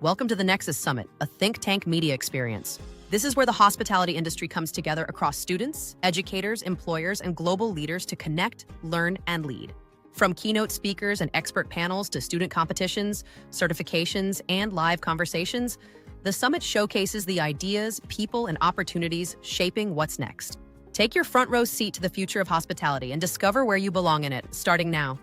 Welcome to the Nexus Summit, a think tank media experience. This is where the hospitality industry comes together across students, educators, employers, and global leaders to connect, learn, and lead. From keynote speakers and expert panels to student competitions, certifications, and live conversations, the summit showcases the ideas, people, and opportunities shaping what's next. Take your front row seat to the future of hospitality and discover where you belong in it, starting now.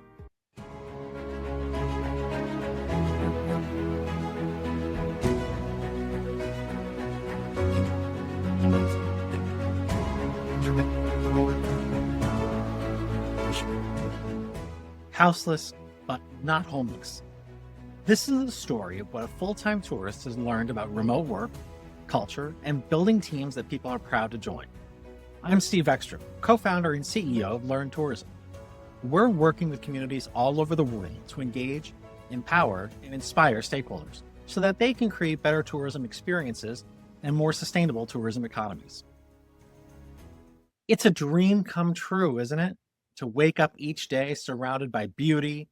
Houseless, but not homeless. This is the story of what a full-time tourist has learned about remote work, culture, and building teams that people are proud to join. I'm Steve Ekstrom, co-founder and CEO of Learn Tourism. We're working with communities all over the world to engage, empower, and inspire stakeholders so that they can create better tourism experiences and more sustainable tourism economies. It's a dream come true, isn't it? To wake up each day surrounded by beauty,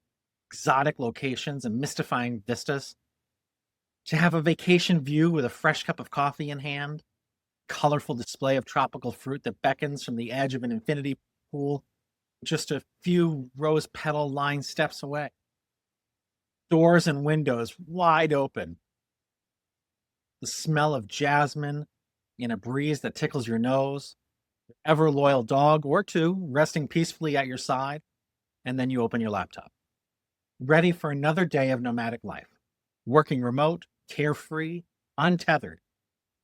exotic locations, and mystifying vistas. To have a vacation view with a fresh cup of coffee in hand, colorful display of tropical fruit that beckons from the edge of an infinity pool just a few rose petal lined steps away. Doors and windows wide open. The smell of jasmine in a breeze that tickles your nose. Ever loyal dog or two resting peacefully at your side, and then you open your laptop. Ready for another day of nomadic life. Working remote, carefree, untethered.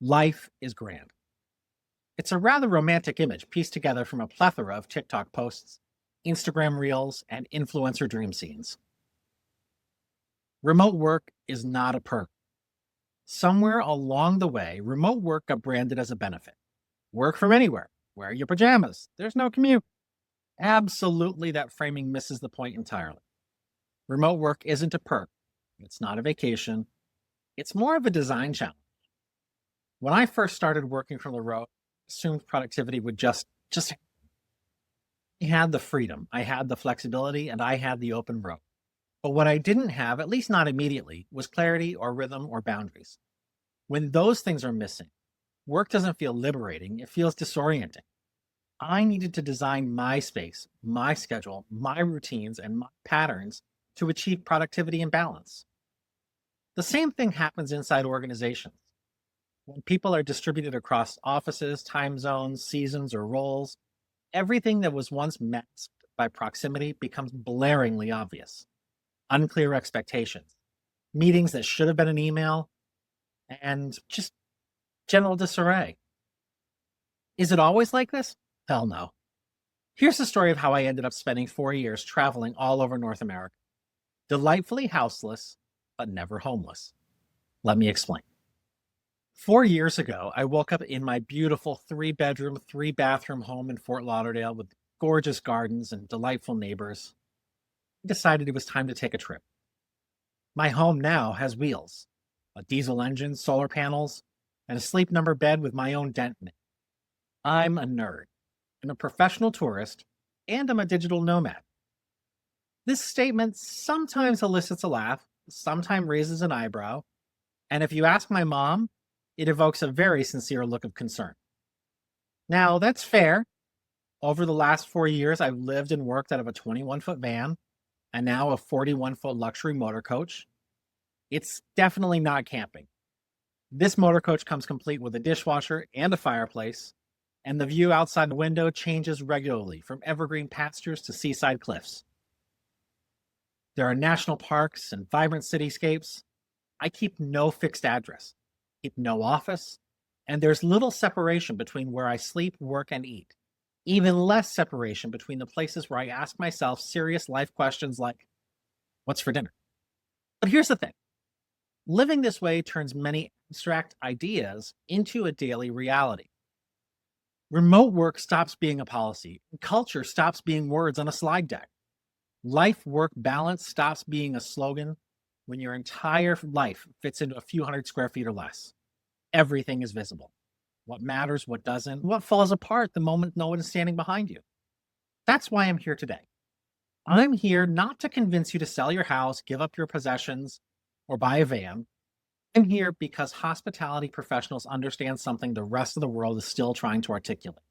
Life is grand. It's a rather romantic image pieced together from a plethora of TikTok posts, Instagram reels, and influencer dream scenes. Remote work is not a perk. Somewhere along the way, remote work got branded as a benefit. Work from anywhere. Wear your pajamas. There's no commute. Absolutely, that framing misses the point entirely. Remote work isn't a perk. It's not a vacation. It's more of a design challenge. When I first started working from the road, I assumed productivity would just I had the freedom, I had the flexibility, and I had the open road. But what I didn't have, at least not immediately, was clarity or rhythm or boundaries. When those things are missing, work doesn't feel liberating, it feels disorienting. I needed to design my space, my schedule, my routines, and my patterns to achieve productivity and balance. The same thing happens inside organizations. When people are distributed across offices, time zones, seasons, or roles, everything that was once masked by proximity becomes blaringly obvious. Unclear expectations, meetings that should have been an email, and just general disarray. Is it always like this? Hell no. Here's the story of how I ended up spending 4 years traveling all over North America. Delightfully houseless, but never homeless. Let me explain. 4 years ago, I woke up in my beautiful 3-bedroom, 3-bathroom home in Fort Lauderdale with gorgeous gardens and delightful neighbors. I decided it was time to take a trip. My home now has wheels, a diesel engine, solar panels, and a sleep number bed with my own dent in it. I'm a nerd. I'm a professional tourist, and I'm a digital nomad. This statement sometimes elicits a laugh, sometimes raises an eyebrow, and if you ask my mom, it evokes a very sincere look of concern. Now, that's fair. Over the last 4 years, I've lived and worked out of a 21-foot van, and now a 41-foot luxury motor coach. It's definitely not camping. This motor coach comes complete with a dishwasher and a fireplace, and the view outside the window changes regularly from evergreen pastures to seaside cliffs. There are national parks and vibrant cityscapes. I keep no fixed address, keep no office, and there's little separation between where I sleep, work, and eat. Even less separation between the places where I ask myself serious life questions like, what's for dinner? But here's the thing. Living this way turns many abstract ideas into a daily reality. Remote work stops being a policy, and culture stops being words on a slide deck. Life-work balance stops being a slogan when your entire life fits into a few hundred square feet or less. Everything is visible. What matters, what doesn't, what falls apart the moment no one is standing behind you. That's why I'm here today. I'm here not to convince you to sell your house, give up your possessions, or buy a van. I'm here because hospitality professionals understand something the rest of the world is still trying to articulate.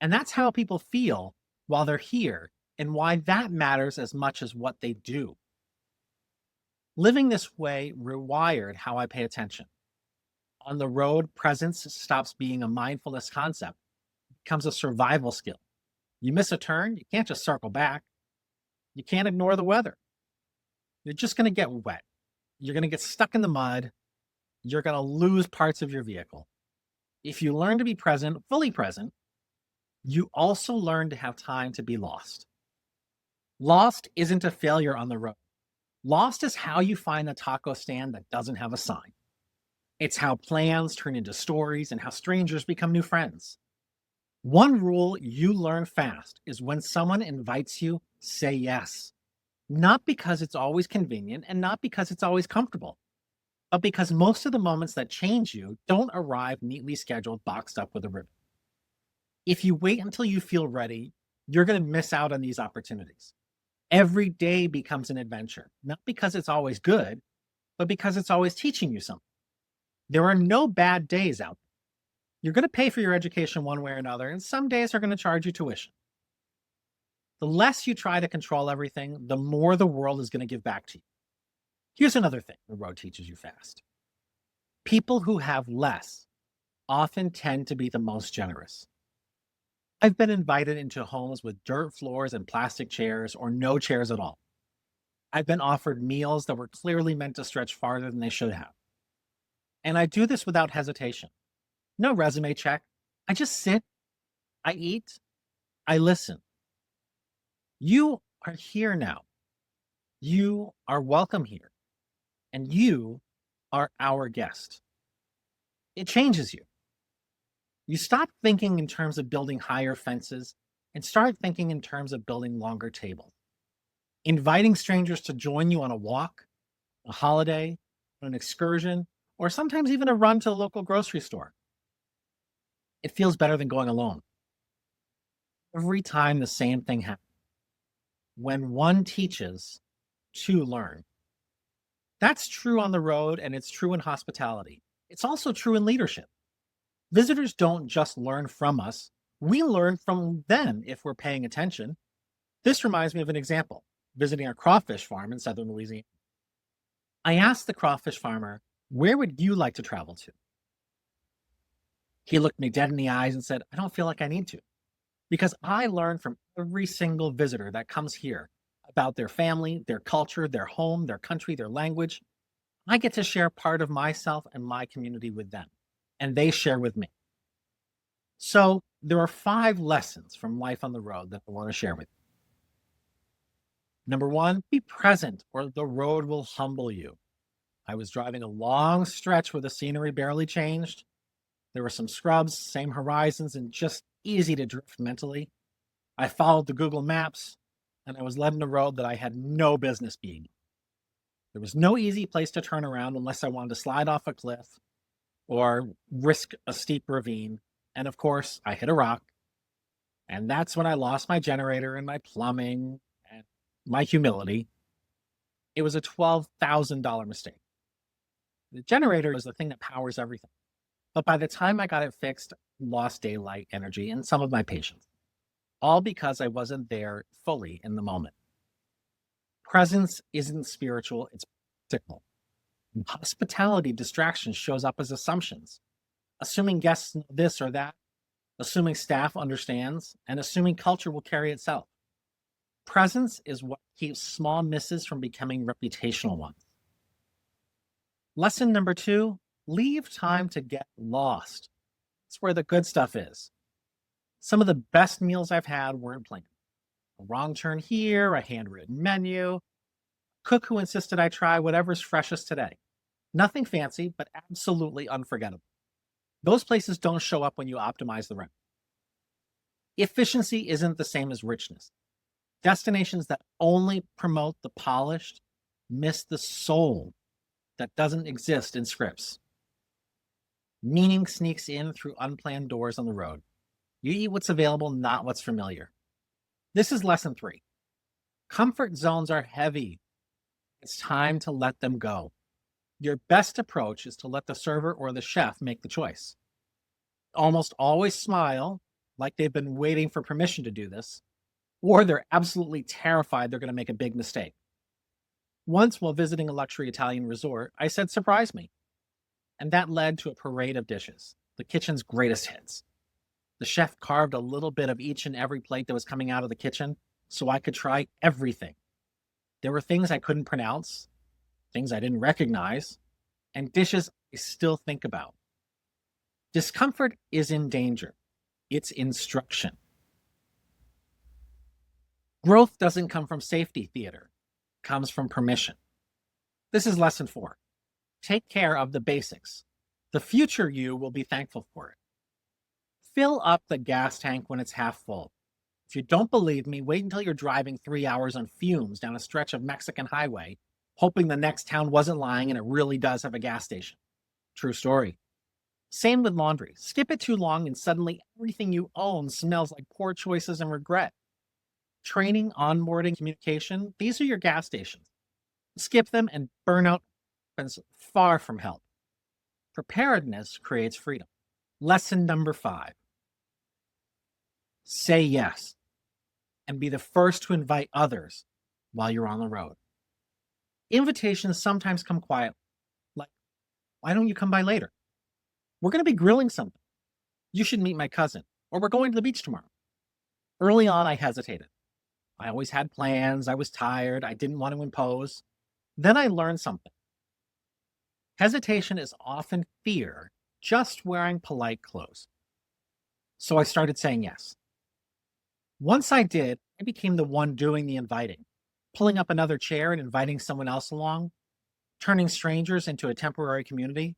And that's how people feel while they're here and why that matters as much as what they do. Living this way rewired how I pay attention. On the road, presence stops being a mindfulness concept, it becomes a survival skill. You miss a turn, you can't just circle back. You can't ignore the weather. You're just going to get wet. You're going to get stuck in the mud. You're going to lose parts of your vehicle. If you learn to be present, fully present, you also learn to have time to be lost. Lost isn't a failure on the road. Lost is how you find a taco stand that doesn't have a sign. It's how plans turn into stories and how strangers become new friends. One rule you learn fast is when someone invites you, say yes. Not because it's always convenient and not because it's always comfortable, but because most of the moments that change you don't arrive neatly scheduled, boxed up with a ribbon. If you wait until you feel ready, you're going to miss out on these opportunities. Every day becomes an adventure, not because it's always good, but because it's always teaching you something. There are no bad days out there. You're going to pay for your education one way or another, and some days are going to charge you tuition. The less you try to control everything, the more the world is going to give back to you. Here's another thing the road teaches you fast. People who have less often tend to be the most generous. I've been invited into homes with dirt floors and plastic chairs or no chairs at all. I've been offered meals that were clearly meant to stretch farther than they should have. And I do this without hesitation. No resume check. I just sit, I eat, I listen. You are here now. You are welcome here. And you are our guest. It changes you. You stop thinking in terms of building higher fences and start thinking in terms of building longer tables. Inviting strangers to join you on a walk, a holiday, an excursion, or sometimes even a run to the local grocery store. It feels better than going alone. Every time the same thing happens. When one teaches, two learn. That's true on the road and it's true in hospitality. It's also true in leadership. Visitors don't just learn from us, we learn from them if we're paying attention. This reminds me of an example, visiting a crawfish farm in southern Louisiana. I asked the crawfish farmer, "Where would you like to travel to?" He looked me dead in the eyes and said, "I don't feel like I need to, because I learn from every single visitor that comes here about their family, their culture, their home, their country, their language. I get to share part of myself and my community with them, and they share with me." So there are 5 lessons from life on the road that I want to share with you. Number 1, be present or the road will humble you. I was driving a long stretch where the scenery barely changed. There were some scrubs, same horizons, and just easy to drift mentally. I followed the Google Maps, and I was led in a road that I had no business being. There was no easy place to turn around unless I wanted to slide off a cliff or risk a steep ravine. And of course, I hit a rock. And that's when I lost my generator and my plumbing and my humility. It was a $12,000 mistake. The generator is the thing that powers everything. But by the time I got it fixed, I lost daylight, energy, and some of my patience. All because I wasn't there fully in the moment. Presence isn't spiritual, it's practical. In hospitality, distraction shows up as assumptions. Assuming guests know this or that, assuming staff understands, and assuming culture will carry itself. Presence is what keeps small misses from becoming reputational ones. Lesson number 2, leave time to get lost. It's where the good stuff is. Some of the best meals I've had weren't planned. A wrong turn here, a handwritten menu, cook who insisted I try whatever's freshest today. Nothing fancy, but absolutely unforgettable. Those places don't show up when you optimize the route. Efficiency isn't the same as richness. Destinations that only promote the polished miss the soul that doesn't exist in scripts. Meaning sneaks in through unplanned doors on the road. You eat what's available, not what's familiar. This is lesson 3. Comfort zones are heavy. It's time to let them go. Your best approach is to let the server or the chef make the choice. Almost always smile, like they've been waiting for permission to do this, or they're absolutely terrified they're going to make a big mistake. Once, while visiting a luxury Italian resort, I said, "Surprise me." And that led to a parade of dishes, the kitchen's greatest hits. The chef carved a little bit of each and every plate that was coming out of the kitchen so I could try everything. There were things I couldn't pronounce, things I didn't recognize, and dishes I still think about. Discomfort is in danger. It's instruction. Growth doesn't come from safety theater. It comes from permission. This is lesson 4. Take care of the basics. The future you will be thankful for it. Fill up the gas tank when it's half full. If you don't believe me, wait until you're driving 3 hours on fumes down a stretch of Mexican highway, hoping the next town wasn't lying and it really does have a gas station. True story. Same with laundry. Skip it too long and suddenly everything you own smells like poor choices and regret. Training, onboarding, communication, these are your gas stations. Skip them and burnout happens far from help. Preparedness creates freedom. Lesson number 5. Say yes and be the first to invite others while you're on the road. Invitations sometimes come quietly, like, "Why don't you come by later? We're going to be grilling something. You should meet my cousin," or "We're going to the beach tomorrow." Early on, I hesitated. I always had plans. I was tired. I didn't want to impose. Then I learned something. Hesitation is often fear just wearing polite clothes. So I started saying yes. Once I did, I became the one doing the inviting, pulling up another chair and inviting someone else along, turning strangers into a temporary community.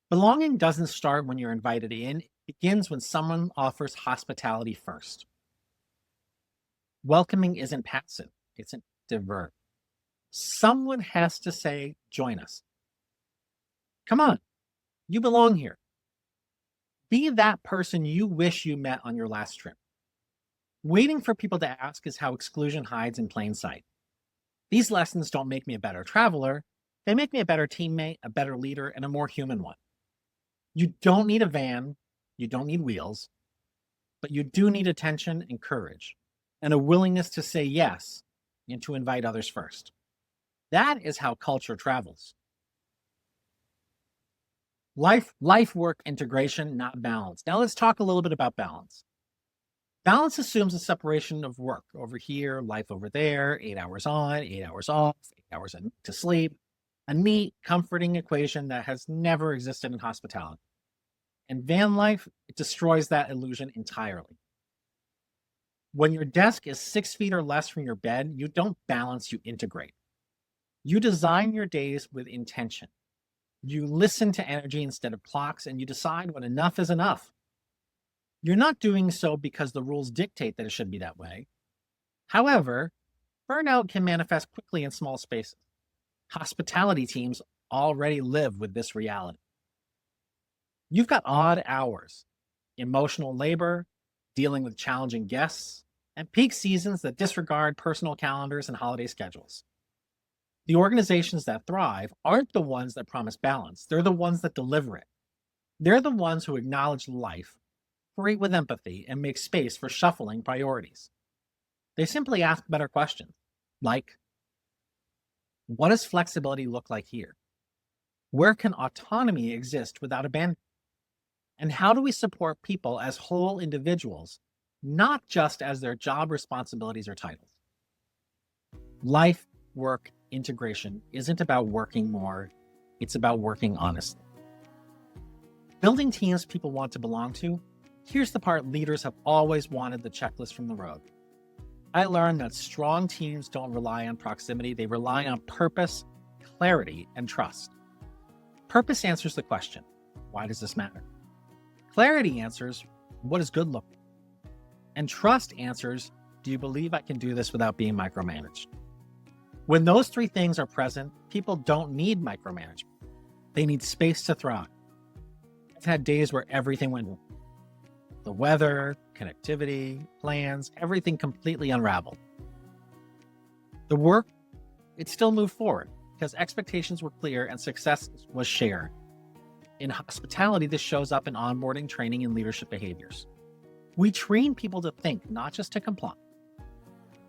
Belonging doesn't start when you're invited in, it begins when someone offers hospitality first. Welcoming isn't passive, it's an active verb. Someone has to say, "Join us. Come on, you belong here." Be that person you wish you met on your last trip. Waiting for people to ask is how exclusion hides in plain sight. These lessons don't make me a better traveler, they make me a better teammate, a better leader, and a more human one. You don't need a van, you don't need wheels, but you do need attention and courage, and a willingness to say yes and to invite others first. That is how culture travels. Life-work integration, not balance. Now let's talk a little bit about balance. Balance assumes a separation of work over here, life over there, 8 hours on, 8 hours off, 8 hours to sleep, a neat, comforting equation that has never existed in hospitality. In van life, it destroys that illusion entirely. When your desk is 6 feet or less from your bed, you don't balance, you integrate. You design your days with intention. You listen to energy instead of clocks, and you decide when enough is enough. You're not doing so because the rules dictate that it should be that way. However, burnout can manifest quickly in small spaces. Hospitality teams already live with this reality. You've got odd hours, emotional labor, dealing with challenging guests, and peak seasons that disregard personal calendars and holiday schedules. The organizations that thrive aren't the ones that promise balance. They're the ones that deliver it. They're the ones who acknowledge life, operate with empathy, and make space for shuffling priorities. They simply ask better questions, like, what does flexibility look like here? Where can autonomy exist without abandonment? And how do we support people as whole individuals, not just as their job responsibilities or titles? Life-work integration isn't about working more, it's about working honestly. Building teams people want to belong to, here's the part leaders have always wanted the checklist from the road. I learned that strong teams don't rely on proximity, they rely on purpose, clarity, and trust. Purpose answers the question, why does this matter? Clarity answers, what does good look like? And trust answers, do you believe I can do this without being micromanaged? When those 3 things are present, people don't need micromanagement. They need space to thrive. I've had days where everything went wrong. The weather, connectivity, plans, everything completely unraveled. The work, it still moved forward. because expectations were clear and success was shared. In hospitality, this shows up in onboarding, training, and leadership behaviors. We train people to think, not just to comply.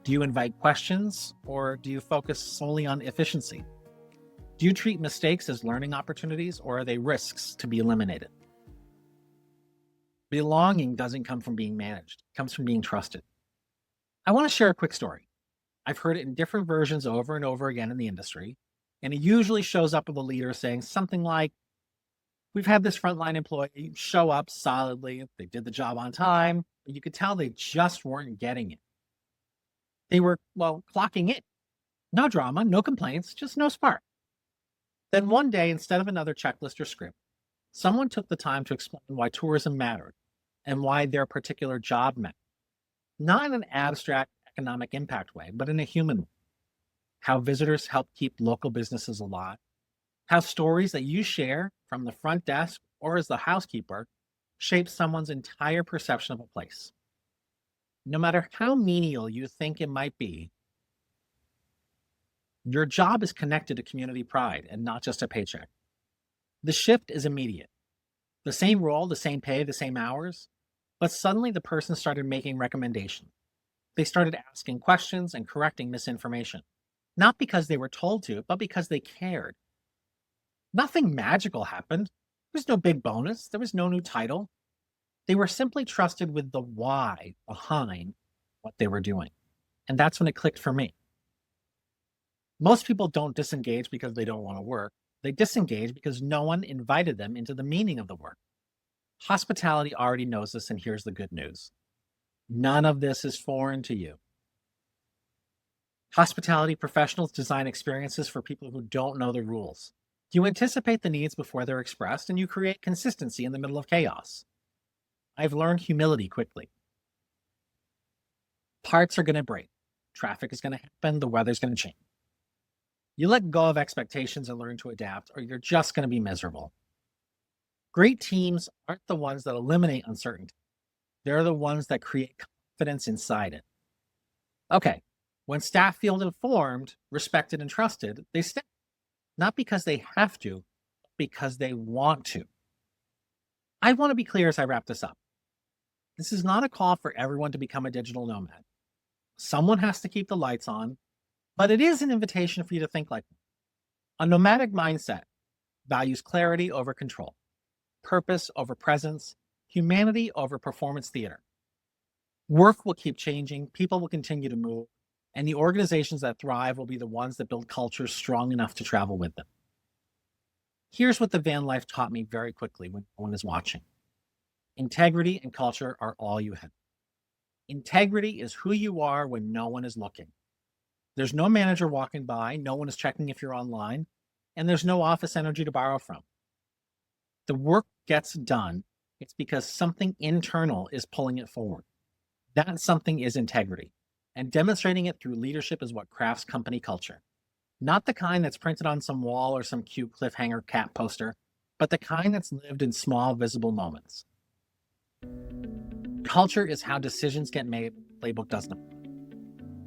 Do you invite questions, or do you focus solely on efficiency? Do you treat mistakes as learning opportunities, or are they risks to be eliminated? Belonging doesn't come from being managed, it comes from being trusted. I want to share a quick story. I've heard it in different versions over and over again in the industry, and it usually shows up with a leader saying something like, we've had this frontline employee show up solidly, they did the job on time, but you could tell they just weren't getting it. They were, clocking in. No drama, no complaints, just no spark. Then one day, instead of another checklist or script, someone took the time to explain why tourism mattered and why their particular job mattered. Not in an abstract economic impact way, but in a human way. How visitors help keep local businesses alive. How stories that you share from the front desk or as the housekeeper shape someone's entire perception of a place. No matter how menial you think it might be, your job is connected to community pride and not just a paycheck. The shift is immediate. The same role, the same pay, the same hours, but suddenly the person started making recommendations. They started asking questions and correcting misinformation, not because they were told to, but because they cared. Nothing magical happened. There was no big bonus. There was no new title. They were simply trusted with the why behind what they were doing. And that's when it clicked for me. Most people don't disengage because they don't want to work. They disengage because no one invited them into the meaning of the work. Hospitality already knows this, and here's the good news. None of this is foreign to you. Hospitality professionals design experiences for people who don't know the rules. You anticipate the needs before they're expressed, and you create consistency in the middle of chaos. I've learned humility quickly. Parts are going to break. Traffic is going to happen. The weather's going to change. You let go of expectations and learn to adapt, or you're just going to be miserable. Great teams aren't the ones that eliminate uncertainty. They're the ones that create confidence inside it. Okay, when staff feel informed, respected, and trusted, they stay. Not because they have to, but because they want to. I want to be clear as I wrap this up. This is not a call for everyone to become a digital nomad. Someone has to keep the lights on, but it is an invitation for you to think like them. A nomadic mindset values clarity over control, purpose over presence, humanity over performance theater. Work will keep changing, people will continue to move, and the organizations that thrive will be the ones that build cultures strong enough to travel with them. Here's what the van life taught me very quickly when no one is watching. Integrity and culture are all you have. Integrity is who you are when no one is looking. There's no manager walking by, no one is checking if you're online, and there's no office energy to borrow from. The work gets done, it's because something internal is pulling it forward. That something is integrity, and demonstrating it through leadership is what crafts company culture. Not the kind that's printed on some wall or some cute cliffhanger cat poster, but the kind that's lived in small, visible moments. Culture is how decisions get made, playbook doesn't.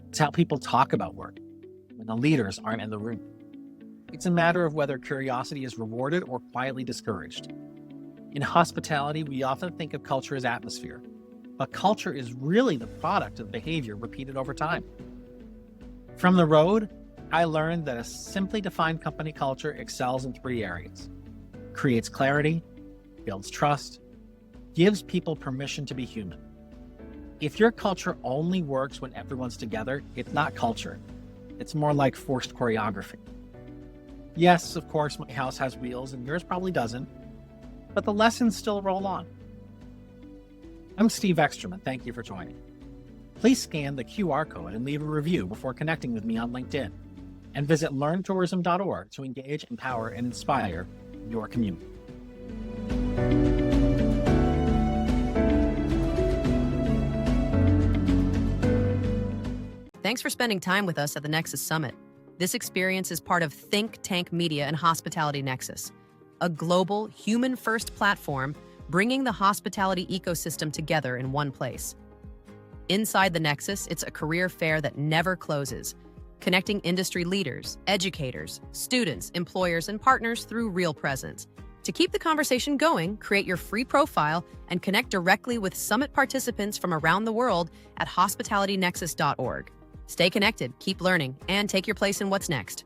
It's how people talk about work when the leaders aren't in the room. It's a matter of whether curiosity is rewarded or quietly discouraged. In hospitality, we often think of culture as atmosphere, but culture is really the product of behavior repeated over time. From the road, I learned that a simply defined company culture excels in 3 areas: creates clarity, builds trust, gives people permission to be human. If your culture only works when everyone's together, it's not culture. It's more like forced choreography. Yes, of course, my house has wheels and yours probably doesn't, but the lessons still roll on. I'm Steve Ekstrom, and thank you for joining. Please scan the QR code and leave a review before connecting with me on LinkedIn, and visit learntourism.org to engage, empower, and inspire your community. Thanks for spending time with us at the Nexus Summit. This experience is part of Think Tank Media and Hospitality Nexus, a global, human-first platform bringing the hospitality ecosystem together in one place. Inside the Nexus, it's a career fair that never closes, connecting industry leaders, educators, students, employers, and partners through real presence. To keep the conversation going, create your free profile and connect directly with Summit participants from around the world at hospitalitynexus.org. Stay connected, keep learning, and take your place in what's next.